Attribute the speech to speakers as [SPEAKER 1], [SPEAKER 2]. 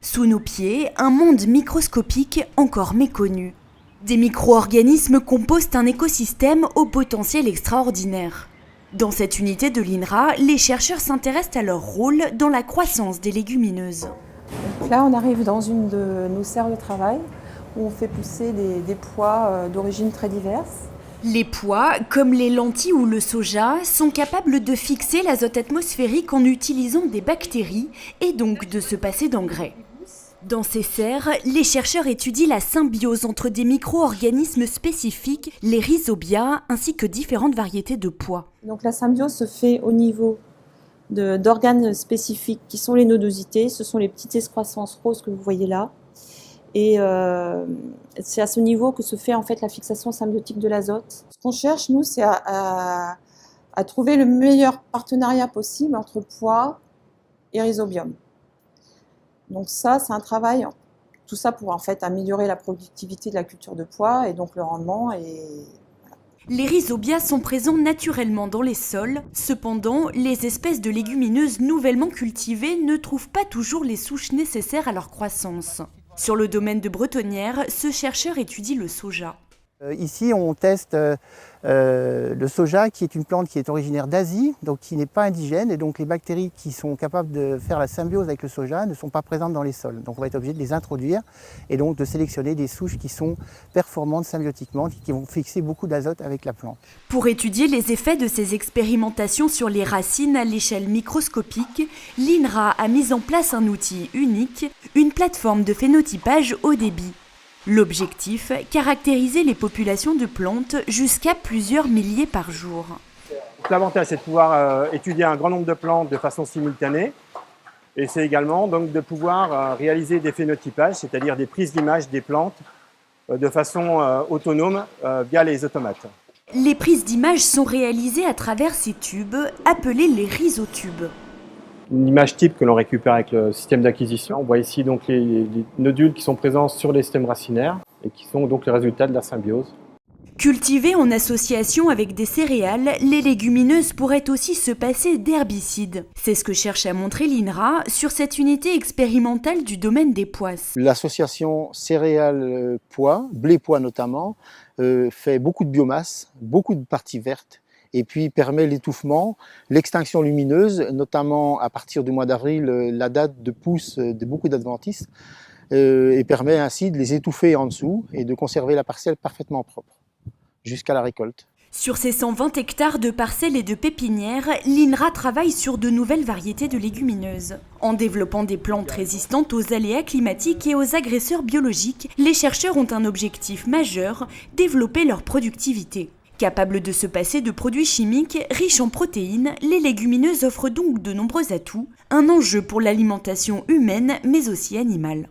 [SPEAKER 1] Sous nos pieds, un monde microscopique encore méconnu. Des micro-organismes composent un écosystème au potentiel extraordinaire. Dans cette unité de l'INRA, les chercheurs s'intéressent à leur rôle dans la croissance des légumineuses.
[SPEAKER 2] Donc là, on arrive dans une de nos serres de travail où on fait pousser des pois d'origine très diverses.
[SPEAKER 1] Les pois, comme les lentilles ou le soja, sont capables de fixer l'azote atmosphérique en utilisant des bactéries et donc de se passer d'engrais. Dans ces serres, les chercheurs étudient la symbiose entre des micro-organismes spécifiques, les rhizobia, ainsi que différentes variétés de pois.
[SPEAKER 2] Donc la symbiose se fait au niveau d'organes spécifiques qui sont les nodosités. Ce sont les petites excroissances roses que vous voyez là. Et c'est à ce niveau que se fait en fait la fixation symbiotique de l'azote. Ce qu'on cherche, nous, c'est à trouver le meilleur partenariat possible entre pois et rhizobium. Donc ça, c'est un travail, tout ça pour en fait améliorer la productivité de la culture de pois et donc le rendement.
[SPEAKER 1] Les rhizobia sont présents naturellement dans les sols. Cependant, les espèces de légumineuses nouvellement cultivées ne trouvent pas toujours les souches nécessaires à leur croissance. Sur le domaine de Bretonnière, ce chercheur étudie le soja.
[SPEAKER 3] Ici, on teste le soja, qui est une plante qui est originaire d'Asie, donc qui n'est pas indigène, et donc les bactéries qui sont capables de faire la symbiose avec le soja ne sont pas présentes dans les sols. Donc on va être obligé de les introduire et donc de sélectionner des souches qui sont performantes symbiotiquement, qui vont fixer beaucoup d'azote avec la plante.
[SPEAKER 1] Pour étudier les effets de ces expérimentations sur les racines à l'échelle microscopique, l'INRA a mis en place un outil unique, une plateforme de phénotypage haut débit. L'objectif, caractériser les populations de plantes jusqu'à plusieurs milliers par jour.
[SPEAKER 4] L'avantage, c'est de pouvoir étudier un grand nombre de plantes de façon simultanée. Et c'est également donc, de pouvoir réaliser des phénotypages, c'est-à-dire des prises d'images des plantes de façon autonome via les automates.
[SPEAKER 1] Les prises d'images sont réalisées à travers ces tubes, appelés les rhizotubes.
[SPEAKER 4] Une image type que l'on récupère avec le système d'acquisition. On voit ici donc les nodules qui sont présents sur les systèmes racinaires et qui sont donc les résultats de la symbiose.
[SPEAKER 1] Cultivées en association avec des céréales, les légumineuses pourraient aussi se passer d'herbicides. C'est ce que cherche à montrer l'INRA sur cette unité expérimentale du domaine des pois.
[SPEAKER 3] L'association céréales-pois, blé-pois notamment, fait beaucoup de biomasse, beaucoup de parties vertes, et puis permet l'étouffement, l'extinction lumineuse, notamment à partir du mois d'avril, la date de pousse de beaucoup d'adventices, et permet ainsi de les étouffer en dessous et de conserver la parcelle parfaitement propre jusqu'à la récolte.
[SPEAKER 1] Sur ces 120 hectares de parcelles et de pépinières, l'INRA travaille sur de nouvelles variétés de légumineuses. En développant des plantes résistantes aux aléas climatiques et aux agresseurs biologiques, les chercheurs ont un objectif majeur, développer leur productivité. Capables de se passer de produits chimiques riches en protéines, les légumineuses offrent donc de nombreux atouts, un enjeu pour l'alimentation humaine mais aussi animale.